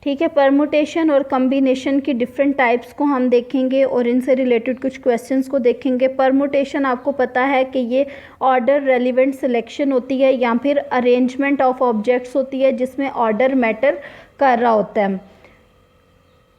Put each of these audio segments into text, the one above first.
ठीक है। परमुटेशन और कम्बिनेशन की डिफरेंट टाइप्स को हम देखेंगे और इनसे रिलेटेड कुछ क्वेश्चंस को देखेंगे। परमुटेशन आपको पता है कि ये ऑर्डर रेलिवेंट सिलेक्शन होती है या फिर अरेंजमेंट ऑफ ऑब्जेक्ट्स होती है जिसमें ऑर्डर मैटर कर रहा होता है।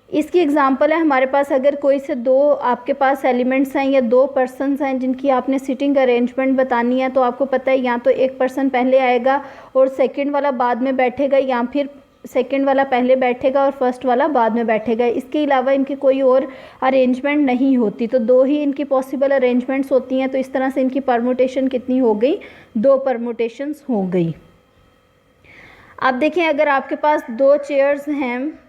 इसकी एग्जांपल है हमारे पास अगर कोई से दो आपके पास एलिमेंट्स हैं या दो पर्सन्स हैं जिनकी आपने सिटिंग अरेंजमेंट बतानी है, तो आपको पता है या तो एक पर्सन पहले आएगा और सेकंड वाला बाद में बैठेगा या फिर सेकंड वाला पहले बैठेगा और फर्स्ट वाला बाद में बैठेगा। इसके अलावा इनकी कोई और अरेंजमेंट नहीं होती, तो दो ही इनकी पॉसिबल अरेंजमेंट्स होती हैं। तो इस तरह से इनकी परमुटेशन कितनी हो गई, दो परमुटेशंस हो गई। अब देखें अगर आपके पास दो चेयर्स हैं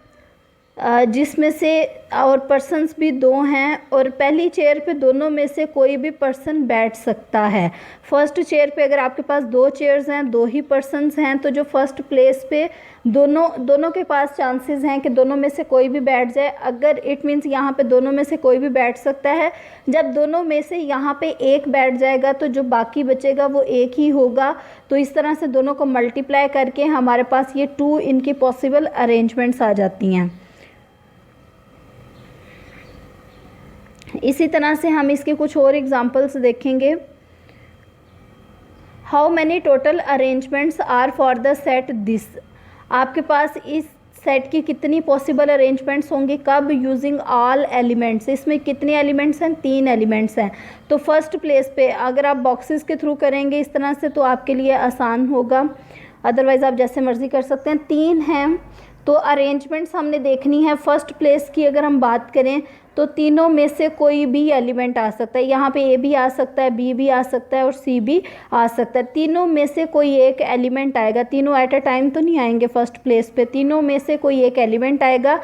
जिसमें से और पर्सन्स भी दो हैं और पहली चेयर पे दोनों में से कोई भी पर्सन बैठ सकता है। फर्स्ट चेयर पे अगर आपके पास दो चेयर्स हैं, दो ही पर्सन्स हैं, तो जो फर्स्ट प्लेस पे दोनों के पास चांसेस हैं कि दोनों में से कोई भी बैठ जाए। अगर इट मीन्स यहाँ पे दोनों में से कोई भी बैठ सकता है। जब दोनों में से यहाँ पे एक बैठ जाएगा तो जो बाकी बचेगा वो एक ही होगा। तो इस तरह से दोनों को मल्टीप्लाई करके हमारे पास ये 2 इनकी पॉसिबल अरेंजमेंट्स आ जाती हैं। इसी तरह से हम इसके कुछ और एग्जांपल्स देखेंगे। How many total arrangements are for the set this. आपके पास इस सेट की कितनी पॉसिबल अरेंजमेंट्स होंगी, कब, यूजिंग ऑल एलिमेंट्स। इसमें कितने एलिमेंट्स हैं, 3 एलिमेंट्स हैं। तो फर्स्ट प्लेस पे अगर आप बॉक्सेस के थ्रू करेंगे इस तरह से तो आपके लिए आसान होगा, अदरवाइज़ आप जैसे मर्ज़ी कर सकते हैं। 3 हैं तो अरेंजमेंट्स हमने देखनी है। फर्स्ट प्लेस की अगर हम बात करें तो तीनों में से कोई भी एलिमेंट आ सकता है। यहाँ पे ए भी आ सकता है, बी भी आ सकता है और सी भी आ सकता है। तीनों में से कोई एक एलिमेंट आएगा। तीनों एट अ टाइम तो नहीं आएंगे फर्स्ट प्लेस पे, तीनों में से कोई एक एलिमेंट आएगा।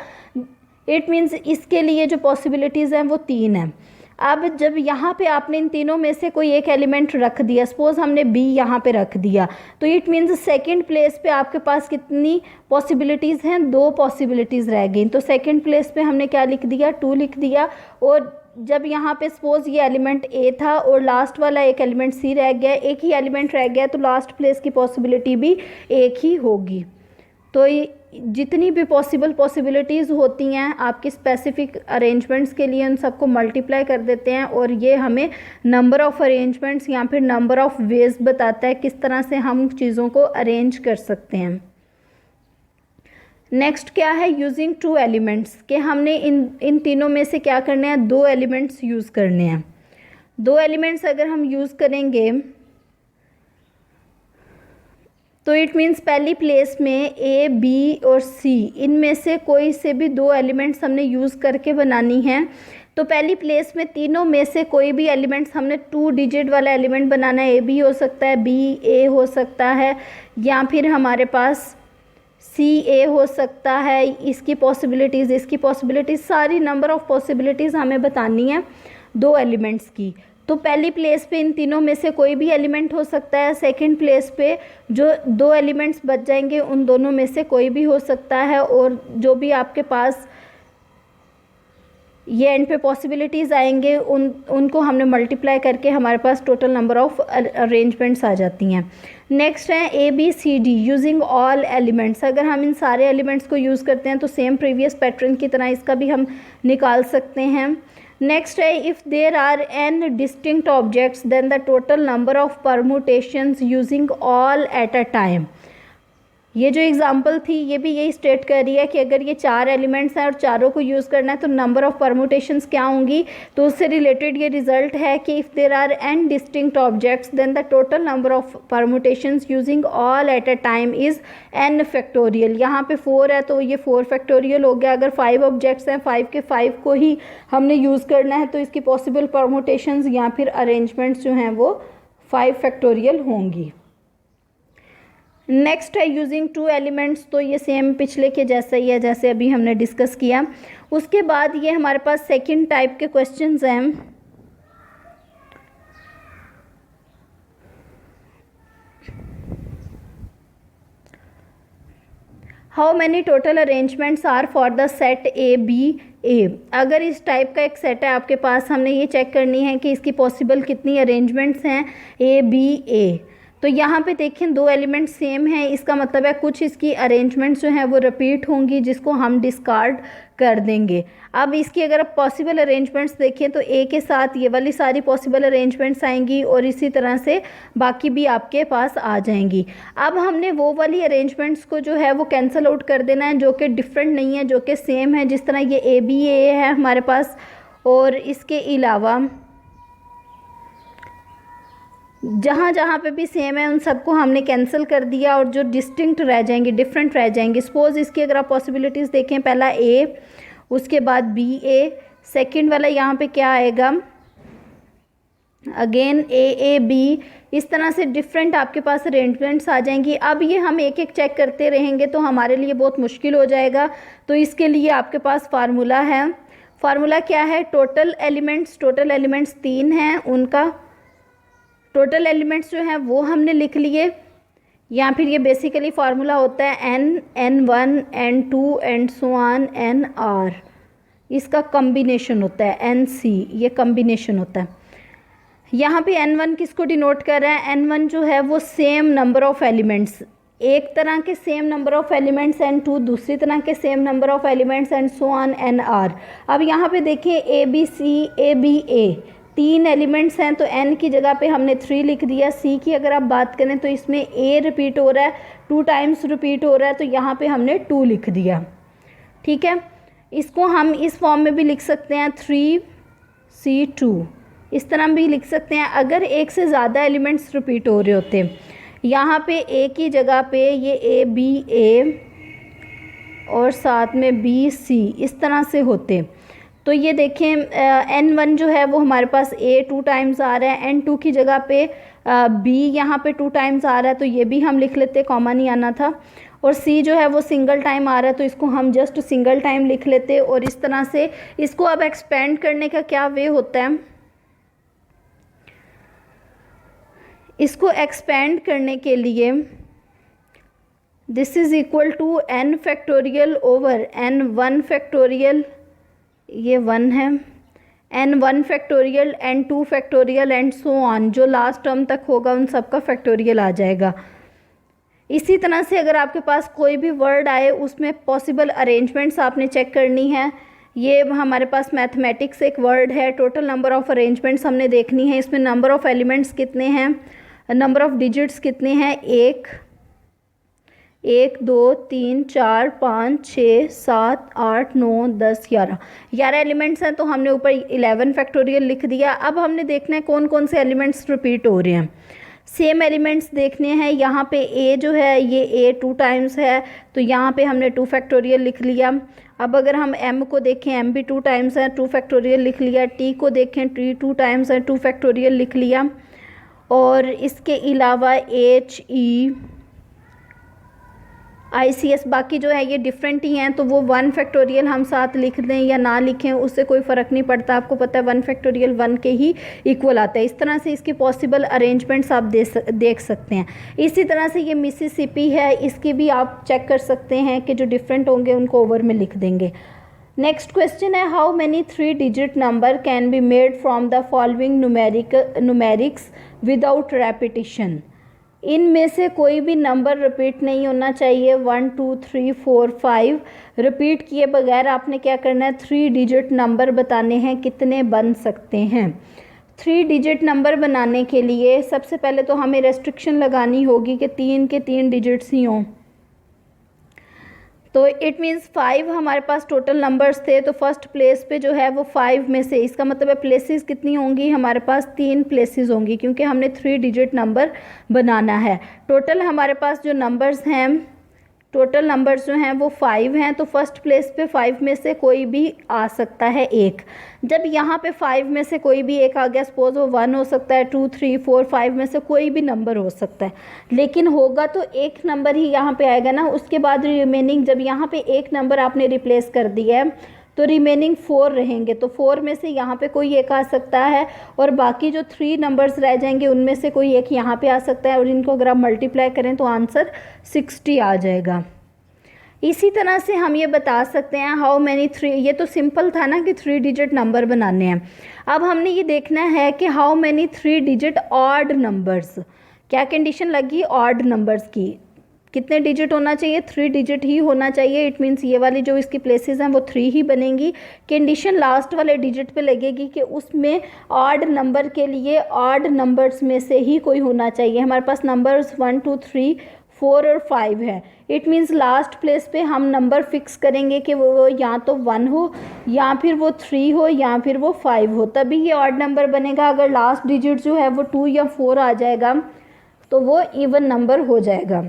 इट मीन्स इसके लिए जो पॉसिबिलिटीज़ हैं वो 3 हैं। अब जब यहाँ पे आपने इन तीनों में से कोई एक एलिमेंट रख दिया, सपोज़ हमने बी यहाँ पे रख दिया, तो इट मीन्स सेकंड प्लेस पे आपके पास कितनी पॉसिबिलिटीज़ हैं, 2 पॉसिबिलिटीज़ रह गई। तो सेकंड प्लेस पे हमने क्या लिख दिया, 2 लिख दिया। और जब यहाँ पे सपोज़ ये एलिमेंट ए था और लास्ट वाला एक एलिमेंट सी रह गया, एक ही एलिमेंट रह गया, तो लास्ट प्लेस की पॉसिबिलिटी भी एक ही होगी। तो जितनी भी पॉसिबिलिटीज़ होती हैं आपकी स्पेसिफिक अरेंजमेंट्स के लिए, उन सबको मल्टीप्लाई कर देते हैं और ये हमें नंबर ऑफ़ अरेंजमेंट्स या फिर नंबर ऑफ़ वेज बताता है किस तरह से हम चीज़ों को अरेंज कर सकते हैं। नेक्स्ट क्या है, यूजिंग 2 एलिमेंट्स, कि हमने इन तीनों में से क्या करने हैं, 2 एलिमेंट्स यूज़ करने हैं। 2 एलिमेंट्स अगर हम यूज़ करेंगे तो इट मीन्स पहली प्लेस में ए, बी और सी, इनमें से कोई से भी 2 एलिमेंट्स हमने यूज़ करके बनानी है। तो पहली प्लेस में तीनों में से कोई भी एलिमेंट्स हमने 2 डिजिट वाला एलिमेंट बनाना है। ए बी हो सकता है, बी ए हो सकता है, या फिर हमारे पास सी ए हो सकता है। इसकी पॉसिबिलिटीज़ सारी नंबर ऑफ़ पॉसिबिलिटीज़ हमें बतानी है 2 एलिमेंट्स की। तो पहली प्लेस पे इन तीनों में से कोई भी एलिमेंट हो सकता है। सेकंड प्लेस पे जो 2 एलिमेंट्स बच जाएंगे उन दोनों में से कोई भी हो सकता है। और जो भी आपके पास ये एंड पे पॉसिबिलिटीज़ आएंगे उनको हमने मल्टीप्लाई करके हमारे पास टोटल नंबर ऑफ़ अरेंजमेंट्स आ जाती हैं। नेक्स्ट है A B C D, using all elements. अगर हम इन सारे एलिमेंट्स को यूज़ करते हैं तो सेम प्रीवियस पैटर्न की तरह इसका भी हम निकाल सकते हैं। नेक्स्ट है if there are n distinct objects then the total number of permutations using all at a time. ये जो एग्जांपल थी ये भी यही स्टेट कर रही है कि अगर ये 4 एलिमेंट्स हैं और चारों को यूज़ करना है तो नंबर ऑफ़ परमुटेशंस क्या होंगी। तो उससे रिलेटेड ये रिजल्ट है कि if there are n distinct objects then the total number of permutations using all at a time is n factorial. यहाँ पे 4 है तो ये 4 फैक्टोरियल हो गया। अगर 5 ऑब्जेक्ट्स हैं, 5 के 5 को ही हमने यूज़ करना है तो इसकी पॉसिबल परमुटेशंस या फिर अरेंजमेंट्स जो हैं वो 5 फैक्टोरियल होंगी। नेक्स्ट है यूजिंग 2 एलिमेंट्स, तो ये सेम पिछले के जैसा ही है जैसे अभी हमने डिस्कस किया। उसके बाद ये हमारे पास सेकंड टाइप के क्वेश्चंस हैं। How many total arrangements are for the set A B A. अगर इस टाइप का एक सेट है आपके पास, हमने ये चेक करनी है कि इसकी पॉसिबल कितनी अरेंजमेंट्स हैं ए बी ए। तो यहाँ पे देखें दो एलिमेंट सेम है, इसका मतलब है कुछ इसकी अरेंजमेंट्स जो हैं वो रिपीट होंगी, जिसको हम डिस्कार्ड कर देंगे। अब इसकी अगर आप पॉसिबल अरेंजमेंट्स देखें तो ए के साथ ये वाली सारी पॉसिबल अरेंजमेंट्स आएंगी और इसी तरह से बाकी भी आपके पास आ जाएंगी। अब हमने वो वाली अरेंजमेंट्स को जो है वो कैंसिल आउट कर देना है जो कि डिफरेंट नहीं है, जो कि सेम है। जिस तरह ये ए बी ए है हमारे पास, और इसके अलावा जहाँ जहाँ पे भी सेम है उन सबको हमने कैंसिल कर दिया, और जो डिस्टिंक्ट रह जाएंगे, डिफरेंट रह जाएंगे। सपोज इसकी अगर आप पॉसिबिलिटीज़ देखें, पहला ए, उसके बाद बी ए, सेकंड वाला यहाँ पे क्या आएगा, अगेन ए बी, इस तरह से डिफरेंट आपके पास अरेंजमेंट्स आ जाएंगी। अब ये हम एक एक चेक करते रहेंगे तो हमारे लिए बहुत मुश्किल हो जाएगा। तो इसके लिए आपके पास फार्मूला है। फार्मूला क्या है, टोटल एलिमेंट्स 3 हैं, उनका टोटल एलिमेंट्स जो हैं वो हमने लिख लिए, या फिर ये बेसिकली फार्मूला होता है n1 n2 and so on nr, इसका कम्बिनेशन होता है nc, ये कम्बिनेशन होता है। यहाँ पे n1 किसको डिनोट कर रहा है, n1 जो है वो सेम नंबर ऑफ एलिमेंट्स, एक तरह के same number of elements, n2 दूसरी तरह के same number of elements, and so on nr। अब यहाँ पे देखिए A B C A B A 3 elements हैं, तो n की जगह पे हमने 3 लिख दिया। c की अगर आप बात करें तो इसमें a रिपीट हो रहा है, 2 टाइम्स रिपीट हो रहा है, तो यहाँ पे हमने 2 लिख दिया। ठीक है, इसको हम इस फॉर्म में भी लिख सकते हैं 3c2, इस तरह भी लिख सकते हैं। अगर एक से ज़्यादा एलिमेंट्स रिपीट हो रहे होते, यहाँ पे a की जगह पे ये a b a और साथ में b c इस तरह से होते, तो ये देखें n1 जो है वो हमारे पास a 2 टाइम्स आ रहा है, n2 की जगह पे b यहाँ पे 2 टाइम्स आ रहा है, तो ये भी हम लिख लेते, कॉमा नहीं आना था। और c जो है वो सिंगल टाइम आ रहा है, तो इसको हम जस्ट सिंगल टाइम लिख लेते। और इस तरह से इसको अब एक्सपेंड करने का क्या वे होता है, इसको एक्सपेंड करने के लिए this is equal to n factorial over n1 factorial, ये 1 है, n1 factorial n2 factorial and so on, जो लास्ट टर्म तक होगा उन सब का फैक्टोरियल आ जाएगा। इसी तरह से अगर आपके पास कोई भी वर्ड आए उसमें पॉसिबल अरेंजमेंट्स आपने चेक करनी है। ये हमारे पास मैथमेटिक्स एक वर्ड है, टोटल नंबर ऑफ़ अरेंजमेंट्स हमने देखनी है, इसमें नंबर ऑफ़ एलिमेंट्स कितने हैं, नंबर ऑफ़ डिजिट्स कितने हैं, 1 2 3 4 5 6 7 8 9 10 11 एलिमेंट्स हैं, तो हमने ऊपर 11 फैक्टोरियल लिख दिया। अब हमने देखना है कौन कौन से एलिमेंट्स रिपीट हो रहे हैं, सेम एलिमेंट्स देखने हैं। यहाँ पे a जो है ये a 2 टाइम्स है, तो यहाँ पे हमने 2 फैक्टोरियल लिख लिया। अब अगर हम m को देखें, m भी 2 टाइम्स है, 2 फैक्टोरियल लिख लिया। t को देखें, t 2 टाइम्स है, 2 फैक्टोरियल लिख लिया। और इसके अलावा h e ICS बाकी जो है ये डिफरेंट ही हैं, तो वो 1 फैक्टोरियल हम साथ लिख दें या ना लिखें उससे कोई फ़र्क नहीं पड़ता। आपको पता है 1 फैक्टोरियल 1 के ही इक्वल आता है। इस तरह से इसके पॉसिबल अरेंजमेंट्स आप देख सकते हैं। इसी तरह से ये मिसिसिपी है, इसकी भी आप चेक कर सकते हैं कि जो डिफरेंट होंगे उनको ओवर में लिख देंगे। नेक्स्ट क्वेश्चन है, how many 3 digit number can be made from the following numerics without repetition. इनमें से कोई भी नंबर रिपीट नहीं होना चाहिए। 1 2 3 4 5 रिपीट किए बगैर आपने क्या करना है, 3 डिजिट नंबर बताने हैं कितने बन सकते हैं। 3 डिजिट नंबर बनाने के लिए सबसे पहले तो हमें रेस्ट्रिक्शन लगानी होगी कि 3 के 3 डिजिट्स ही हों। तो इट मीन्स 5 हमारे पास टोटल नंबर्स थे, तो फर्स्ट प्लेस पे जो है वो 5 में से, इसका मतलब है प्लेसेस कितनी होंगी, हमारे पास 3 प्लेसेस होंगी क्योंकि हमने 3 डिजिट नंबर बनाना है। टोटल हमारे पास जो नंबर्स हैं, टोटल नंबर्स जो हैं वो 5 हैं, तो फर्स्ट प्लेस पे 5 में से कोई भी आ सकता है एक। जब यहाँ पे 5 में से कोई भी एक आ गया, सपोज वो 1 हो सकता है, 2 3 4 5 में से कोई भी नंबर हो सकता है, लेकिन होगा तो एक नंबर ही यहाँ पे आएगा ना। उसके बाद रिमेनिंग, जब यहाँ पे एक नंबर आपने रिप्लेस कर दिया है तो रिमेनिंग 4 रहेंगे, तो 4 में से यहाँ पे कोई एक आ सकता है और बाकी जो 3 नंबर्स रह जाएंगे उनमें से कोई एक यहाँ पे आ सकता है, और इनको अगर आप मल्टीप्लाई करें तो आंसर 60 आ जाएगा। इसी तरह से हम ये बता सकते हैं हाउ मैनी 3, ये तो सिंपल था ना कि 3 डिजिट नंबर बनाने हैं। अब हमने ये देखना है कि how many 3 digit odd numbers, क्या कंडीशन लगी? ऑड नंबर्स की। कितने डिजिट होना चाहिए? 3 डिजिट ही होना चाहिए। इट मीन्स ये वाली जो इसकी प्लेसेस हैं वो 3 ही बनेंगी। कंडीशन लास्ट वाले डिजिट पे लगेगी कि उसमें ऑड नंबर के लिए ऑड नंबर्स में से ही कोई होना चाहिए। हमारे पास नंबर्स 1 2 3 4 और 5 है। इट मीन्स लास्ट प्लेस पे हम नंबर फिक्स करेंगे कि वो या तो 1 हो, या फिर वो 3 हो, या फिर वो 5 हो, तभी ये ऑड नंबर बनेगा। अगर लास्ट डिजिट जो है वो 2 या 4 आ जाएगा तो वो इवन नंबर हो जाएगा।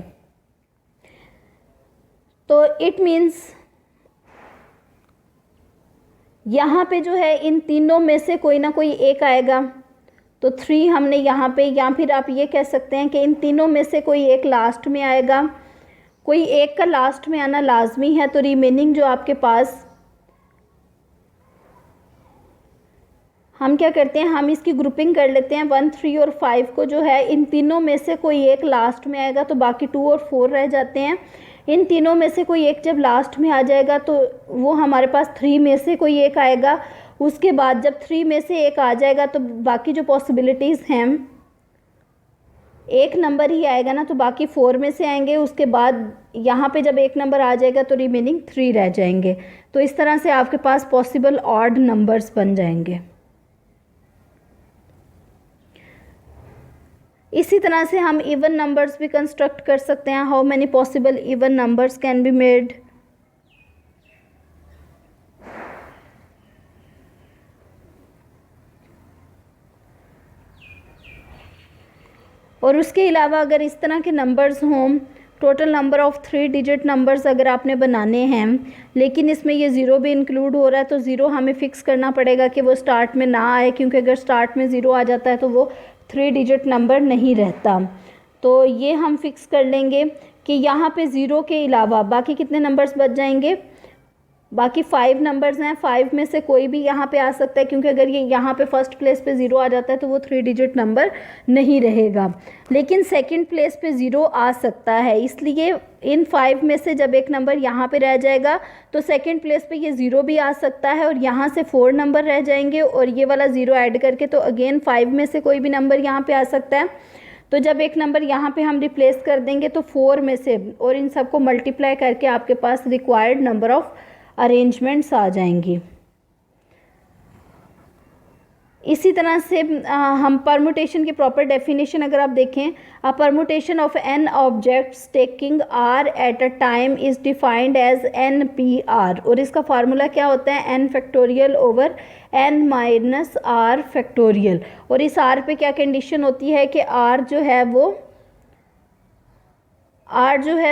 तो इट मीन्स यहाँ पे जो है इन तीनों में से कोई ना कोई एक आएगा। तो 3 हमने यहाँ पे, या फिर आप ये कह सकते हैं कि इन तीनों में से कोई एक लास्ट में आएगा। कोई एक का लास्ट में आना लाजमी है। तो रिमेनिंग जो आपके पास, हम क्या करते हैं, हम इसकी ग्रुपिंग कर लेते हैं 1 3 और 5 को। जो है इन तीनों में से कोई एक लास्ट में आएगा तो बाकी 2 और 4 रह जाते हैं। इन तीनों में से कोई एक जब लास्ट में आ जाएगा तो वो हमारे पास 3 में से कोई एक आएगा। उसके बाद जब 3 में से एक आ जाएगा तो बाकी जो पॉसिबिलिटीज़ हैं, एक नंबर ही आएगा ना, तो बाकी 4 में से आएंगे। उसके बाद यहाँ पे जब एक नंबर आ जाएगा तो रिमेनिंग 3 रह जाएंगे। तो इस तरह से आपके पास पॉसिबल ऑड नंबर्स बन जाएंगे। इसी तरह से हम इवन नंबर्स भी कंस्ट्रक्ट कर सकते हैं। How many possible even numbers can be made? और उसके अलावा अगर इस तरह के नंबर्स हों, total number of 3 digit numbers अगर आपने बनाने हैं, लेकिन इसमें ये ज़ीरो भी इंक्लूड हो रहा है, तो ज़ीरो हमें फ़िक्स करना पड़ेगा कि वो स्टार्ट में ना आए, क्योंकि अगर स्टार्ट में ज़ीरो आ जाता है तो वो 3 डिजिट नंबर नहीं रहता। तो ये हम फिक्स कर लेंगे कि यहाँ पे ज़ीरो के अलावा बाकी कितने नंबर्स बच जाएंगे? बाकी 5 नंबर्स हैं। 5 में से कोई भी यहाँ पे आ सकता है, क्योंकि अगर ये यहाँ पे फर्स्ट प्लेस पे ज़ीरो आ जाता है तो वो 3 डिजिट नंबर नहीं रहेगा। लेकिन सेकंड प्लेस पे ज़ीरो आ सकता है, इसलिए इन 5 में से जब एक नंबर यहाँ पे रह जाएगा तो सेकंड प्लेस पे ये ज़ीरो भी आ सकता है, और यहाँ से 4 नंबर रह जाएंगे, और ये वाला ज़ीरो ऐड करके तो अगेन 5 में से कोई भी नंबर यहाँ पे आ सकता है। तो जब एक नंबर यहाँ पे हम रिप्लेस कर देंगे तो 4 में से, और इन सबको मल्टीप्लाई करके आपके पास रिक्वायर्ड नंबर ऑफ़ अरेंजमेंट्स आ जाएंगी। इसी तरह से हम परमुटेशन की प्रॉपर डेफिनेशन अगर आप देखें, a permutation of n objects taking r at a time is defined as n P r. और इसका फार्मूला क्या होता है? N factorial over n minus r factorial. और इस आर पे क्या कंडीशन होती है कि आर जो है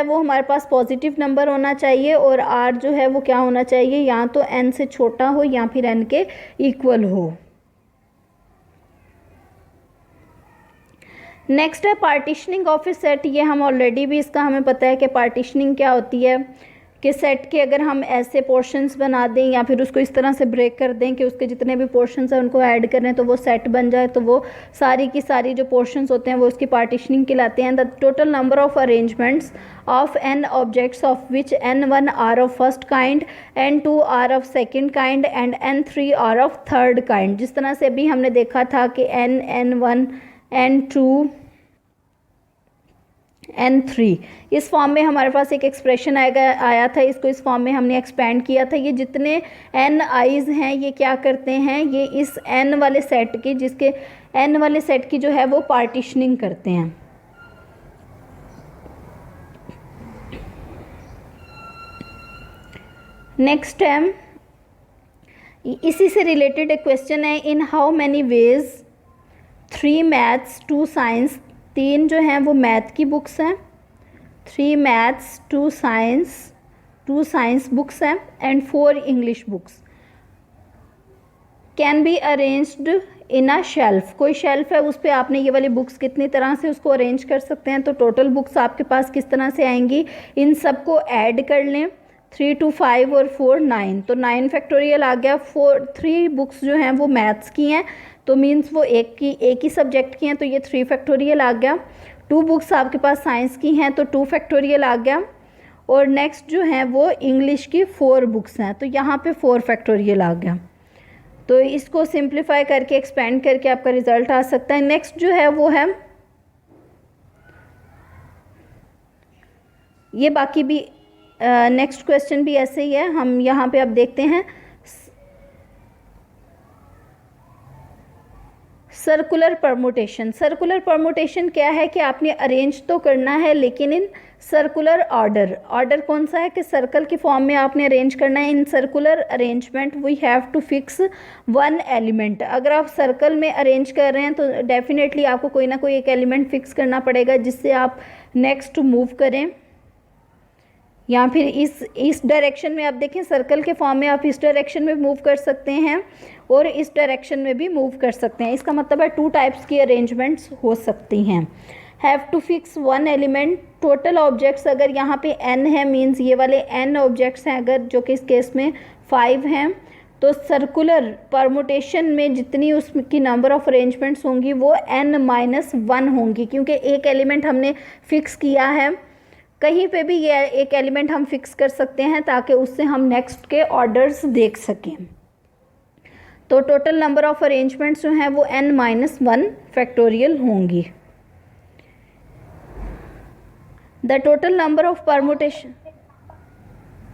वो हमारे पास पॉजिटिव नंबर होना चाहिए, और आर जो है वो क्या होना चाहिए? या तो एन से छोटा हो या फिर एन के इक्वल हो। नेक्स्ट है पार्टीशनिंग ऑफ ए सेट। ये हम ऑलरेडी भी इसका हमें पता है कि पार्टीशनिंग क्या होती है, कि सेट के अगर हम ऐसे पोर्शंस बना दें या फिर उसको इस तरह से ब्रेक कर दें कि उसके जितने भी पोर्शंस हैं उनको ऐड करें तो वो सेट बन जाए, तो वो सारी की सारी जो पोर्शंस होते हैं वो उसकी पार्टीशनिंग कहलाते हैं। The total number of arrangements of n objects of which n1 are of first kind, n2 are of second kind and n3 are of third kind. जिस तरह से अभी हमने देखा था कि n1 n2 n3 इस फॉर्म में हमारे पास एक एक्सप्रेशन आया था, इसको इस फॉर्म में हमने एक्सपेंड किया था। ये जितने n आईज हैं ये क्या करते हैं, ये इस n वाले सेट की, जिसके n वाले सेट की जो है वो पार्टीशनिंग करते हैं। नेक्स्ट है, इसी से रिलेटेड एक क्वेश्चन है, in how many veg 3 maths 2 science, 3 जो हैं वो मैथ की बुक्स हैं, 3 मैथ्स 2 साइंस बुक्स हैं and 4 English books can be arranged in a shelf. कोई शेल्फ है उस पर आपने ये वाली बुक्स कितनी तरह से उसको अरेंज कर सकते हैं। तो टोटल बुक्स आपके पास किस तरह से आएंगी, इन सबको ऐड कर लें, 3 2 5 और 4 9, तो 9 फैक्टोरियल आ गया। 3 बुक्स जो हैं वो मैथ्स की हैं, तो मीन्स वो एक ही सब्जेक्ट की हैं, तो ये 3 फैक्टोरियल आ गया। 2 बुक्स आपके पास साइंस की हैं तो 2 फैक्टोरियल आ गया। और नेक्स्ट जो है वो इंग्लिश की 4 बुक्स हैं, तो यहाँ पे 4 फैक्टोरियल आ गया। तो इसको सिंप्लीफाई करके एक्सपेंड करके आपका रिज़ल्ट आ सकता है। नेक्स्ट जो है वो है ये बाकी भी नेक्स्ट क्वेश्चन भी ऐसे ही है। हम यहाँ पे अब देखते हैं सर्कुलर परमुटेशन। सर्कुलर परमुटेशन क्या है कि आपने अरेंज तो करना है लेकिन इन सर्कुलर ऑर्डर। ऑर्डर कौन सा है कि सर्कल की फॉर्म में आपने अरेंज करना है। In circular arrangement we have to fix one element. अगर आप सर्कल में अरेंज कर रहे हैं तो डेफिनेटली आपको कोई ना कोई एक एलिमेंट फिक्स करना पड़ेगा जिससे आप नेक्स्ट मूव करें, या फिर इस डायरेक्शन में। आप देखें सर्कल के फॉर्म में आप इस डायरेक्शन में मूव कर सकते हैं और इस डायरेक्शन में भी मूव कर सकते हैं। इसका मतलब है 2 टाइप्स की अरेंजमेंट्स हो सकती हैं। Have to fix one element. Total objects अगर यहाँ पे n है, मीन्स ये वाले n ऑब्जेक्ट्स हैं अगर, जो कि इस केस में 5 हैं, तो सर्कुलर परमुटेशन में जितनी उसकी नंबर ऑफ अरेंजमेंट्स होंगी वो n-1 होंगी, क्योंकि एक एलिमेंट हमने फिक्स किया है। कहीं पे भी ये एक एलिमेंट हम फिक्स कर सकते हैं ताकि उससे हम नेक्स्ट के ऑर्डर्स देख सकें। तो टोटल नंबर ऑफ अरेंजमेंट्स जो हैं वो n-1 फैक्टोरियल होंगी। The total number of permutation.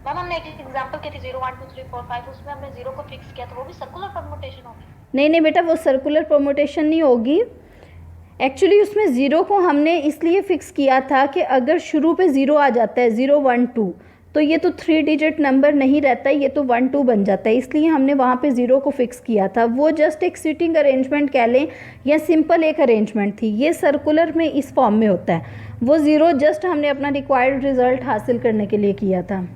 Ma'am हमने एक एग्जांपल की थी 0 1 2 3 4 5, उसमें हमने 0 को फिक्स किया, तो वो भी सर्कुलर परमुटेशन होगी? नहीं बेटा, वो सर्कुलर परमुटेशन नहीं होगी। एक्चुअली उसमें 0 को हमने इसलिए फिक्स किया था कि अगर शुरू पे 0 आ जाता है 0 1 2, तो ये तो 3 डिजिट नंबर नहीं रहता, ये तो 1 2 बन जाता है, इसलिए हमने वहाँ पे 0 को फिक्स किया था। वो जस्ट एक सीटिंग अरेंजमेंट कह लें या सिंपल एक अरेंजमेंट थी। ये सर्कुलर में इस फॉर्म में होता है। वो 0 जस्ट हमने अपना रिक्वायर्ड रिजल्ट हासिल करने के लिए किया था।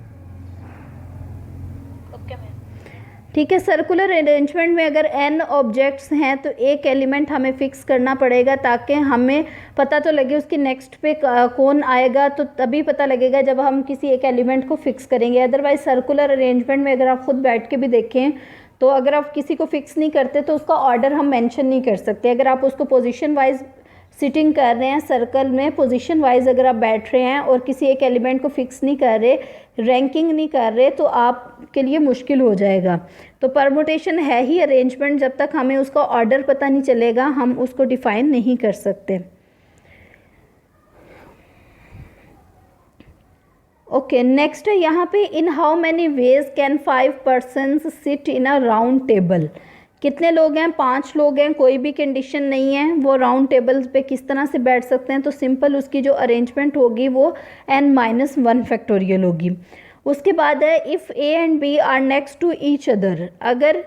ठीक है। सर्कुलर अरेंजमेंट में अगर n ऑब्जेक्ट्स हैं तो एक एलिमेंट हमें फिक्स करना पड़ेगा ताकि हमें पता तो लगे उसके नेक्स्ट पे कौन आएगा, तो तभी पता लगेगा जब हम किसी एक एलिमेंट को फिक्स करेंगे। अदरवाइज सर्कुलर अरेंजमेंट में अगर आप खुद बैठ के भी देखें तो अगर आप किसी को फिक्स नहीं करते तो उसका ऑर्डर हम मेंशन नहीं कर सकते। अगर आप उसको पोजीशन वाइज सिटिंग कर रहे हैं सर्कल में, पोजीशन वाइज अगर आप बैठ रहे हैं और किसी एक एलिमेंट को फिक्स नहीं कर रहे, रैंकिंग नहीं कर रहे, तो आपके लिए मुश्किल हो जाएगा। तो परमुटेशन है ही अरेंजमेंट, जब तक हमें उसका ऑर्डर पता नहीं चलेगा हम उसको डिफाइन नहीं कर सकते। ओके, नेक्स्ट है यहाँ पे इन how many ways can 5 persons sit in a round table. कितने लोग हैं? 5 लोग हैं, कोई भी कंडीशन नहीं है, वो राउंड टेबल पे किस तरह से बैठ सकते हैं। तो सिंपल उसकी जो अरेंजमेंट होगी वो n-1 फैक्टोरियल होगी। उसके बाद है if a and b are next to each other. अगर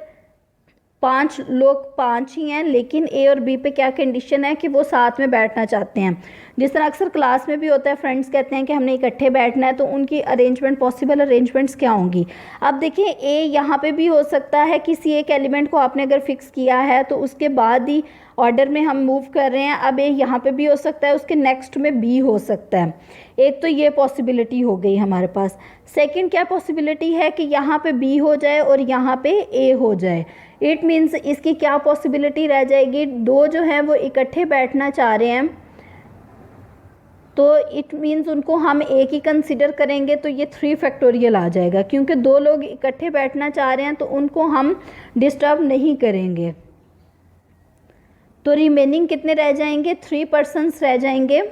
5 लोग 5 ही हैं लेकिन a और b पे क्या कंडीशन है कि वो साथ में बैठना चाहते हैं। जिस तरह अक्सर क्लास में भी होता है, फ्रेंड्स कहते हैं कि हमने इकट्ठे बैठना है, तो उनकी अरेंजमेंट पॉसिबल अरेंजमेंट्स क्या होंगी। अब देखिए a यहाँ पे भी हो सकता है, किसी एक एलिमेंट को आपने अगर फिक्स किया है तो उसके बाद ही ऑर्डर में हम मूव कर रहे हैं। अब a यहाँ पे भी हो सकता है, उसके नेक्स्ट में b हो सकता है। एक तो ये पॉसिबिलिटी हो गई हमारे पास। सेकंड क्या पॉसिबिलिटी है कि यहाँ पे b हो जाए और यहाँ पे a हो जाए। इट मीन्स इसकी क्या पॉसिबिलिटी रह जाएगी, 2 जो हैं वो इकट्ठे बैठना चाह रहे हैं, तो इट मीन्स उनको हम एक ही कंसिडर करेंगे, तो ये 3 फैक्टोरियल आ जाएगा। क्योंकि 2 लोग इकट्ठे बैठना चाह रहे हैं तो उनको हम डिस्टर्ब नहीं करेंगे। तो रिमेनिंग कितने रह जाएंगे? 3 पर्सन्स रह जाएंगे,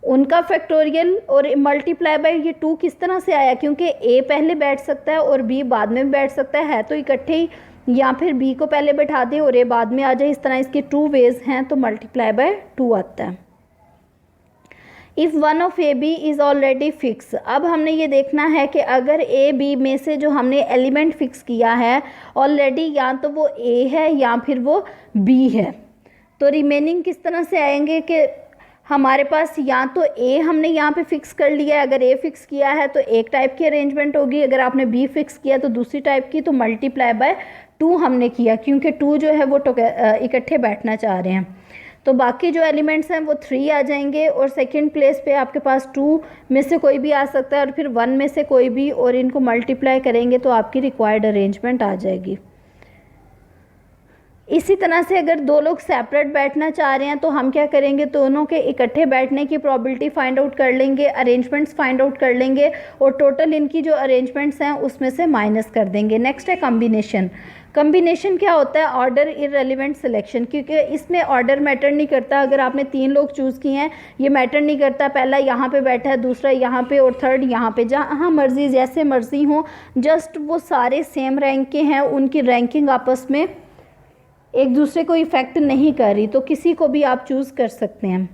उनका फैक्टोरियल और मल्टीप्लाई बाय ये 2 किस तरह से आया, क्योंकि a पहले बैठ सकता है और b बाद में भी बैठ सकता है तो इकट्ठे ही, या फिर b को पहले बैठा दें और a बाद में आ जाए। इस तरह इसके 2 वेज हैं, तो मल्टीप्लाई बाय 2 आता है। If one of A B is already fix. अब हमने ये देखना है कि अगर ए बी में से जो हमने एलिमेंट फिक्स किया है ऑलरेडी, या तो वो ए है या फिर वो बी है, तो रिमेनिंग किस तरह से आएंगे कि हमारे पास या तो ए हमने यहाँ पे फिक्स कर लिया है, अगर ए फिक्स किया है तो एक टाइप की अरेंजमेंट होगी, अगर आपने बी फिक्स किया तो दूसरी टाइप की। तो मल्टीप्लाई बाय 2 हमने किया, क्योंकि 2 जो है वो इकट्ठे बैठना चाह रहे हैं। तो बाकी जो एलिमेंट्स हैं वो 3 आ जाएंगे और सेकंड प्लेस पे आपके पास 2 में से कोई भी आ सकता है और फिर 1 में से कोई भी, और इनको मल्टीप्लाई करेंगे तो आपकी रिक्वायर्ड अरेंजमेंट आ जाएगी। इसी तरह से अगर दो लोग सेपरेट बैठना चाह रहे हैं तो हम क्या करेंगे, दोनों के इकट्ठे बैठने की प्रोबेबिलिटी फाइंड आउट कर लेंगे, अरेंजमेंट्स फाइंड आउट कर लेंगे और टोटल इनकी जो अरेंजमेंट्स हैं उसमें से माइनस कर देंगे। नेक्स्ट है कम्बिनेशन। कम्बिनेशन क्या होता है, ऑर्डर इररेलेवेंट सिलेक्शन, क्योंकि इसमें ऑर्डर मैटर नहीं करता। अगर आपने 3 लोग चूज़ किए हैं ये मैटर नहीं करता, पहला यहाँ पे बैठा है, दूसरा यहाँ पे और थर्ड यहाँ पे, जहाँ मर्जी जैसे मर्जी हो, जस्ट वो सारे सेम रैंक के हैं, उनकी रैंकिंग आपस में एक दूसरे को इफ़ेक्ट नहीं कर रही, तो किसी को भी आप चूज़ कर सकते हैं।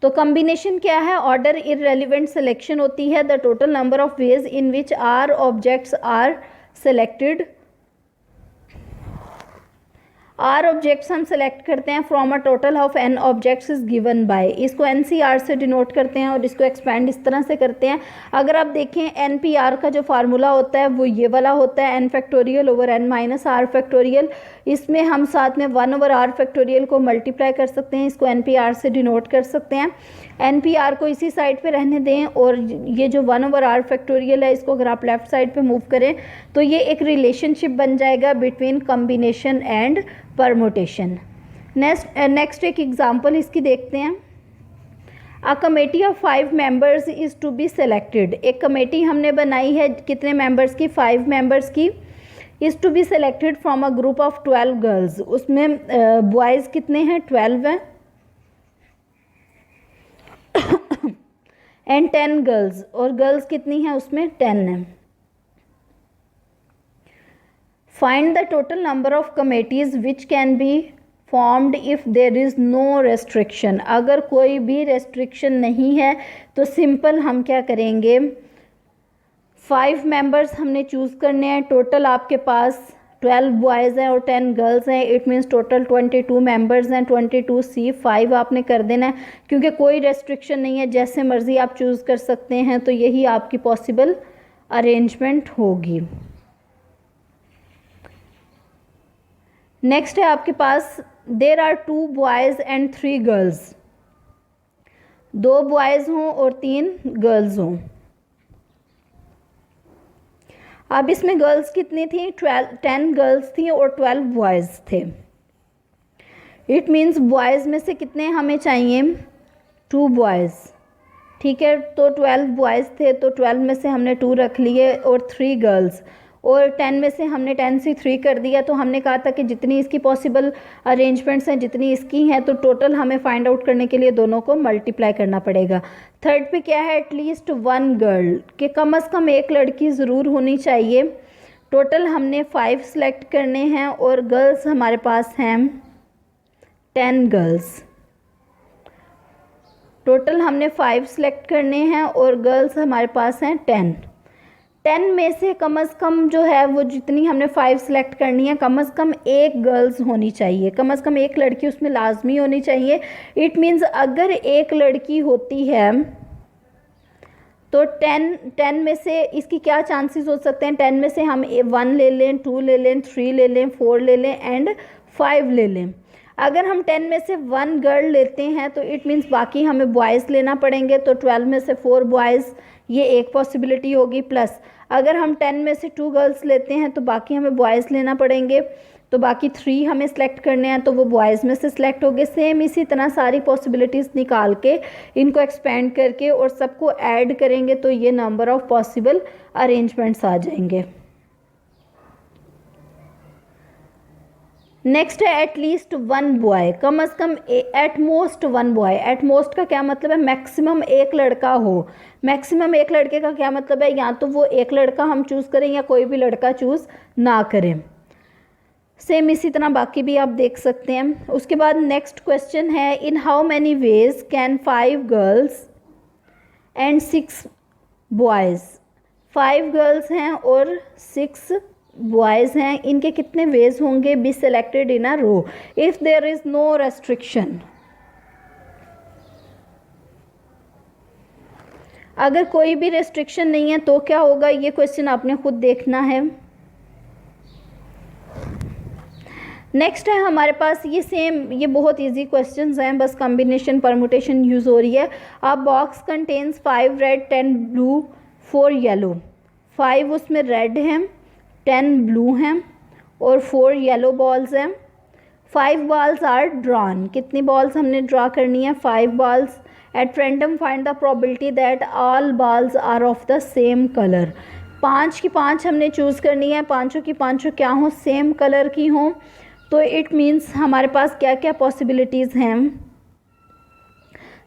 तो कम्बिनेशन क्या है, ऑर्डर इररेलेवेंट सिलेक्शन होती है the total number of ways in which r objects are selected. R objects हम सेलेक्ट करते हैं from a total of n objects is given by, इसको NCR से डिनोट करते हैं और इसको एक्सपेंड इस तरह से करते हैं। अगर आप देखें NPR का जो फार्मूला होता है वो ये वाला होता है, n factorial over n minus r factorial. इसमें हम साथ में 1 ओवर r फैक्टोरियल को मल्टीप्लाई कर सकते हैं, इसको NPR से डिनोट कर सकते हैं। NPR को इसी साइड पे रहने दें और ये जो 1 ओवर r फैक्टोरियल है इसको अगर आप लेफ़्ट साइड पे मूव करें तो ये एक रिलेशनशिप बन जाएगा between combination and permutation. Next एक एग्जांपल इसकी देखते हैं। A committee of 5 members is to be selected. एक कमेटी हमने बनाई है कितने मेंबर्स की, 5 मेंबर्स की। Is to be selected from a group of 12 girls. उसमें बॉयज़ कितने हैं, 12 हैं एंड 10 गर्ल्स, और गर्ल्स कितनी हैं उसमें 10 हैं। Find the total number of committees which can be formed if there is no restriction. अगर कोई भी रेस्ट्रिक्शन नहीं है तो सिंपल हम क्या करेंगे, 5 मेंबर्स हमने चूज़ करने हैं। टोटल आपके पास 12 बॉयज़ हैं और 10 गर्ल्स हैं, इट मीन्स टोटल 22 मेंबर्स हैं। 22C 5 आपने कर देना है, क्योंकि कोई रेस्ट्रिक्शन नहीं है, जैसे मर्ज़ी आप चूज़ कर सकते हैं। तो यही आपकी पॉसिबल अरेंजमेंट होगी। नेक्स्ट है आपके पास there are 2 boys and 3 girls. 2 boys हों और 3 गर्ल्स हों। अब इसमें गर्ल्स कितनी थी, 10 गर्ल्स थी और 12 बॉयज़ थे। इट मीन्स बॉयज़ में से कितने हमें चाहिए, 2 बॉयज़, ठीक है। तो 12 बॉयज़ थे तो 12 में से हमने 2 रख लिए और 3 गर्ल्स, और 10 में से हमने 10 से 3 कर दिया। तो हमने कहा था कि जितनी इसकी पॉसिबल अरेंजमेंट्स हैं जितनी इसकी हैं, तो टोटल हमें फाइंड आउट करने के लिए दोनों को मल्टीप्लाई करना पड़ेगा। थर्ड पे क्या है, एटलीस्ट 1 गर्ल, के कम अज़ कम एक लड़की ज़रूर होनी चाहिए। टोटल हमने 5 सेलेक्ट करने हैं और गर्ल्स हमारे पास हैं 10 गर्ल्स। टोटल हमने 5 सेलेक्ट करने हैं और गर्ल्स हमारे पास हैं 10 में से कम अज़ कम जो है वो जितनी हमने 5 सेलेक्ट करनी है, कम अज़ कम एक गर्ल्स होनी चाहिए, कम अज़ कम एक लड़की उसमें लाजमी होनी चाहिए। इट मीन्स अगर एक लड़की होती है तो 10 में से इसकी क्या चांसेस हो सकते हैं, 10 में से हम 1 ले लें, 2 ले लें, 3 ले लें, 4 ले लें एंड 5 ले लें। अगर हम 10 में से 1 गर्ल लेते हैं तो इट मीन्स बाकी हमें बॉयज़ लेना पड़ेंगे। तो 12 में से 4 बॉयज़, ये एक पॉसिबिलिटी होगी। प्लस अगर हम 10 में से 2 गर्ल्स लेते हैं तो बाकी हमें बॉयज़ लेना पड़ेंगे, तो बाकी 3 हमें सेलेक्ट करने हैं, तो वो बॉयज़ में से सिलेक्ट हो गए। सेम इसी तरह सारी पॉसिबिलिटीज़ निकाल के इनको एक्सपेंड करके और सबको ऐड करेंगे तो ये नंबर ऑफ़ पॉसिबल अरेंजमेंट्स आ जाएंगे। नेक्स्ट है एटलीस्ट 1 बॉय, कम अज़ कम at most 1 boy. At most का क्या मतलब है, मैक्सिमम एक लड़का हो। मैक्सिमम एक लड़के का क्या मतलब है, या तो वो एक लड़का हम चूज़ करें या कोई भी लड़का चूज़ ना करें। सेम इसी तरह बाकी भी आप देख सकते हैं। उसके बाद नेक्स्ट क्वेश्चन है, in how many ways can 5 girls and 6 boys. 5 girls हैं और 6 बॉयज़ हैं, इनके कितने वेज होंगे, be selected in a row if there is no restriction. अगर कोई भी रेस्ट्रिक्शन नहीं है तो क्या होगा, ये क्वेश्चन आपने खुद देखना है। नेक्स्ट है हमारे पास ये सेम, ये बहुत इजी क्वेश्चंस हैं, बस कॉम्बिनेशन परमुटेशन यूज़ हो रही है। अब box contains 5 red 10 blue 4 yellow. 5 उसमें रेड हैं, 10 ब्लू हैं और 4 येलो बॉल्स हैं। 5 balls are drawn, कितनी बॉल्स हमने ड्रा करनी है? 5 balls। At random find the probability that all balls are of the same colour. 5 की 5 हमने चूज़ करनी है, पाँचों की पाँचों क्या हों? सेम कलर की हों। तो इट मीन्स हमारे पास क्या क्या पॉसिबिलिटीज़ हैं?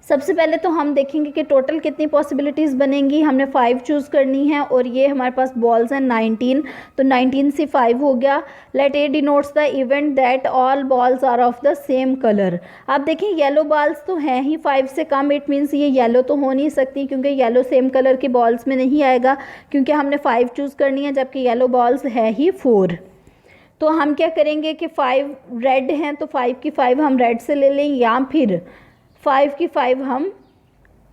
सबसे पहले तो हम देखेंगे कि टोटल कितनी पॉसिबिलिटीज़ बनेंगी। हमने 5 चूज़ करनी है और ये हमारे पास बॉल्स हैं 19, तो 19 से 5 हो गया। Let A denotes the event that all balls are of the same colour. अब देखिए येलो बॉल्स तो हैं ही 5 से कम, इट मीन्स ये येलो तो हो नहीं सकती क्योंकि येलो सेम कलर की बॉल्स में नहीं आएगा, क्योंकि हमने 5 चूज़ करनी है जबकि येलो बॉल्स है ही 4। तो हम क्या करेंगे कि 5 रेड हैं तो 5 की 5 हम रेड से ले लें, या फिर 5 की 5 हम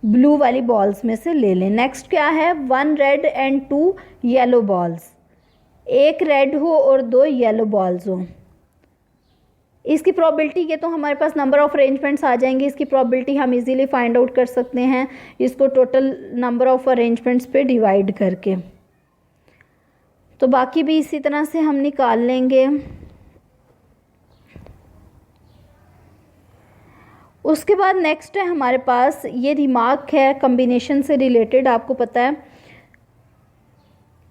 ब्लू वाली बॉल्स में से ले लें। नेक्स्ट क्या है? 1 red and 2 yellow balls. 1 red हो और 2 येलो बॉल्स हो। इसकी प्रोबेबिलिटी, ये तो हमारे पास नंबर ऑफ अरेंजमेंट्स आ जाएंगे, इसकी प्रोबेबिलिटी हम इजीली फाइंड आउट कर सकते हैं इसको टोटल नंबर ऑफ अरेंजमेंट्स पे डिवाइड करके। तो बाकी भी इसी तरह से हम निकाल लेंगे। उसके बाद नेक्स्ट है हमारे पास ये रिमार्क है कम्बिनेशन से रिलेटेड। आपको पता है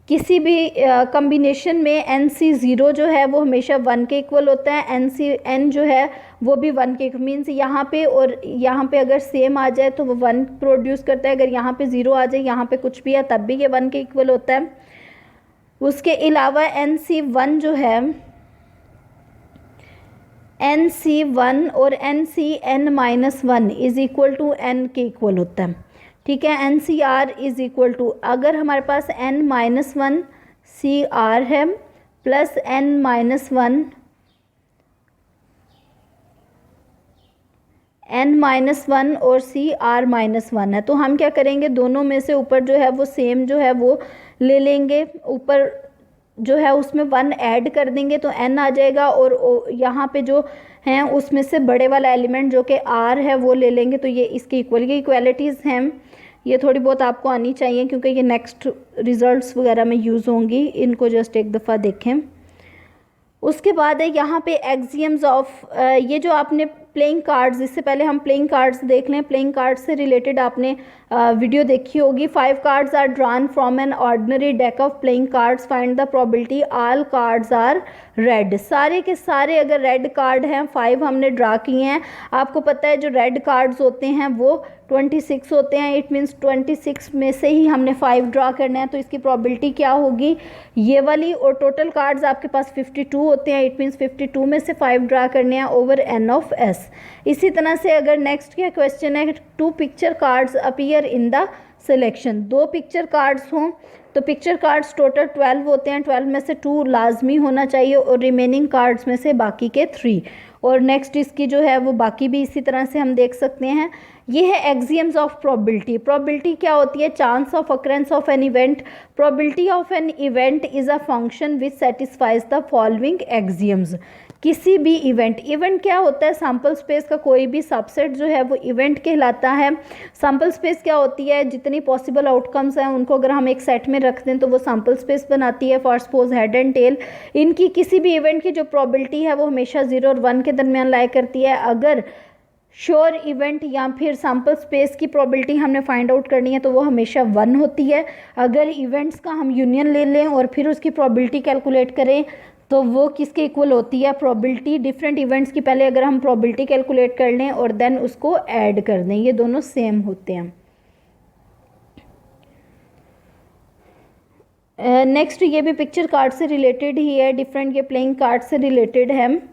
किसी भी कम्बिनेशन में NC0 जो है वो हमेशा 1 के इक्वल होता है, NCN जो है वो भी 1 के इक्वल। मीन्स यहाँ पे और यहाँ पे अगर सेम आ जाए तो वो 1 प्रोड्यूस करता है, अगर यहाँ पे 0 आ जाए, यहाँ पे कुछ भी है, तब भी ये 1 के इक्वल होता है। उसके अलावा NC1 जो है, NC1 और NCN-1 is equal to N के इक्वल होता है। ठीक है, NCR इज़ इक्वल टू, अगर हमारे पास N-1 CR है प्लस N-1 N-1 और CR-1 है, तो हम क्या करेंगे? दोनों में से ऊपर जो है वो सेम जो है वो ले लेंगे, ऊपर जो है उसमें 1 ऐड कर देंगे तो N आ जाएगा, और यहाँ पे जो हैं उसमें से बड़े वाला एलिमेंट जो कि R है वो ले लेंगे, तो ये इसके इक्वल। ये इक्वालिटीज़ हैं, ये थोड़ी बहुत आपको आनी चाहिए क्योंकि ये नेक्स्ट रिजल्ट्स वगैरह में यूज़ होंगी, इनको जस्ट एक दफ़ा देखें। उसके बाद है यहाँ पे एक्सियम्स ऑफ, ये जो आपने प्लेइंग कार्ड्स, इससे पहले हम प्लेइंग कार्ड्स देख लें। प्लेइंग कार्ड्स से रिलेटेड आपने वीडियो देखी होगी। 5 cards are drawn from an ordinary deck of playing cards, find the probability all cards are red. सारे के सारे अगर रेड कार्ड हैं, 5 हमने ड्रा किए हैं। आपको पता है जो रेड कार्ड्स होते हैं वो 26 होते हैं, इट मीन्स 26 में से ही हमने 5 ड्रा करना है, तो इसकी प्रोबेबिलिटी क्या होगी? ये वाली। और टोटल कार्ड्स आपके पास 52 होते हैं, इट मीन्स 52 में से 5 ड्रा करने हैं ओवर N ऑफ S। इसी तरह से अगर नेक्स्ट क्या क्वेश्चन है, 2 picture cards appear in the selection. 2 picture cards हों तो पिक्चर कार्ड्स टोटल 12 होते हैं, 12 में से 2 लाजमी होना चाहिए और रिमेनिंग कार्ड्स में से बाकी के 3। और नेक्स्ट इसकी जो है वो बाकी भी इसी तरह से हम देख सकते हैं। ये है एक्सियम्स ऑफ प्रोबेबिलिटी। प्रोबेबिलिटी क्या होती है? Chance of occurrence of an event. Probability of an event is a function which satisfies the following axioms. किसी भी इवेंट क्या होता है? सैम्पल स्पेस का कोई भी सबसेट जो है वो इवेंट कहलाता है। सैम्पल स्पेस क्या होती है? जितनी पॉसिबल आउटकम्स हैं उनको अगर हम एक सेट में रख दें तो वो सैम्पल स्पेस बनाती है। For suppose head and tail, इनकी किसी भी इवेंट की जो प्रोबेबिलिटी है वो हमेशा 0 और 1 के दरमियान लाई करती है। अगर श्योर इवेंट या फिर सैम्पल स्पेस की प्रोबेबिलिटी हमने फाइंड आउट करनी है तो वो हमेशा 1 होती है। अगर इवेंट्स का हम यूनियन ले लें और फिर उसकी प्रोबेबिलिटी कैलकुलेट करें तो वो किसके इक्वल होती है? प्रोबेबिलिटी डिफरेंट इवेंट्स की पहले अगर हम प्रोबेबिलिटी कैलकुलेट कर लें और देन उसको ऐड कर दें, ये दोनों सेम होते हैं। नेक्स्ट ये भी पिक्चर कार्ड से रिलेटेड ही है, डिफरेंट ये प्लेइंग कार्ड से रिलेटेड है।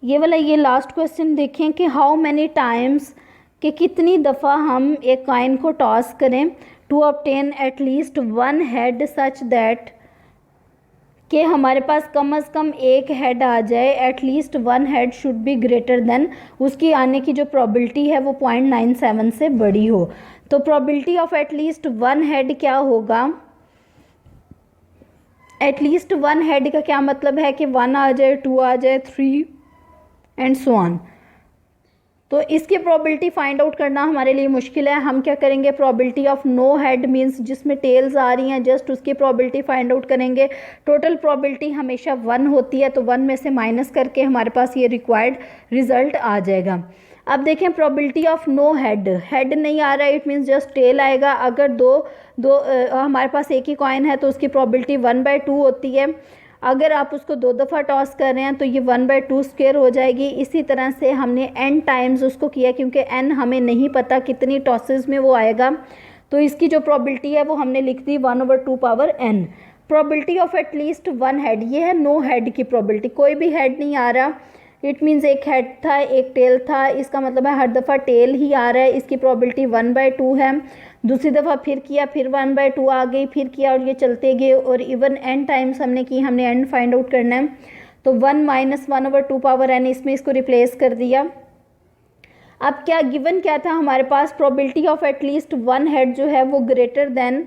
ये वाला ये लास्ट क्वेश्चन देखें कि हाउ मैनी टाइम्स, कि कितनी दफ़ा हम एक कॉइन को टॉस करें to obtain at least 1 head such that, कि हमारे पास कम अज़ कम एक हेड आ जाए। At least 1 head should be greater than, उसकी आने की जो प्रोबेबिलिटी है वो 0.97 से बड़ी हो। तो प्रोबेबिलिटी ऑफ एटलीस्ट 1 हेड क्या होगा? एटलीस्ट 1 हेड का क्या मतलब है कि 1 आ जाए, 2 आ जाए, 3 एंड सो ऑन। तो इसकी प्रोबेबिलिटी फाइंड आउट करना हमारे लिए मुश्किल है। हम क्या करेंगे, probability of no head means जिसमें टेल्स आ रही हैं, जस्ट उसकी प्रोबेबिलिटी फाइंड आउट करेंगे। टोटल प्रोबेबिलिटी हमेशा 1 होती है, तो 1 में से माइनस करके हमारे पास ये रिक्वायर्ड रिजल्ट आ जाएगा। अब देखें probability of no head, head नहीं आ रहा है, इट मीन्स जस्ट टेल आएगा। अगर दो हमारे पास एक ही कॉइन है तो उसकी प्रोबेबिलिटी 1/2 होती है। अगर आप उसको 2 दफ़ा टॉस कर रहे हैं तो ये 1/2 स्क्वायर हो जाएगी। इसी तरह से हमने n टाइम्स उसको किया, क्योंकि n हमें नहीं पता कितनी टॉसेस में वो आएगा, तो इसकी जो प्रोबेबिलिटी है वो हमने लिख दी 1/2 power n। Probability of at least 1 head, ये है नो हेड की प्रोबेबिलिटी, कोई भी हेड नहीं आ रहा। इट मीन्स एक हेड था एक टेल था, इसका मतलब है हर दफ़ा टेल ही आ रहा है, इसकी प्रोबेबिलिटी 1/2 है। दूसरी दफ़ा फिर किया, फिर 1/2 आ गई, फिर किया और ये चलते गए, और इवन n टाइम्स हमने की, हमने n फाइंड आउट करना है। तो 1 - 1/2 पावर n, इसमें इसको रिप्लेस कर दिया। अब क्या गिवन क्या था हमारे पास, प्रोबेबिलिटी ऑफ एटलीस्ट 1 हेड जो है वो ग्रेटर देन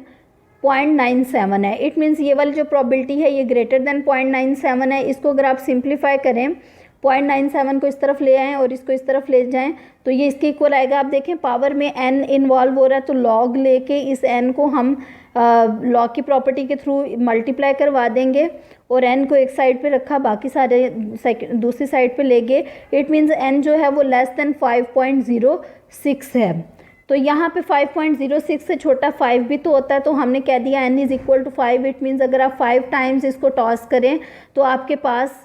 0.97 है। इट मीन्स ये वाली जो प्रोबेबिलिटी है ये ग्रेटर देन 0.97 है। इसको अगर आप सिंप्लीफाई करें, 0.97 को इस तरफ ले आएँ और इसको इस तरफ ले जाएं तो ये इसके इक्वल आएगा। आप देखें पावर में n इन्वॉल्व हो रहा है, तो log लेके इस n को हम log की प्रॉपर्टी के थ्रू मल्टीप्लाई करवा देंगे और n को एक साइड पे रखा, बाकी सारे दूसरी साइड पे ले गए। इट मीन्स n जो है वो लेस देन 5.06 है। तो यहाँ पे 5.06 से छोटा 5 भी तो होता है, तो हमने कह दिया n = 5। इट मीन्स अगर आप 5 टाइम्स इसको टॉस करें तो आपके पास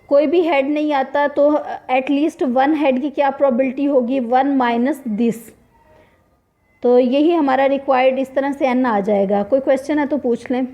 कोई भी हेड नहीं आता, तो एटलीस्ट 1 हेड की क्या प्रोबेबिलिटी होगी, 1 - दिस। तो यही हमारा रिक्वायर्ड, इस तरह से n आ जाएगा। कोई क्वेश्चन है तो पूछ लें।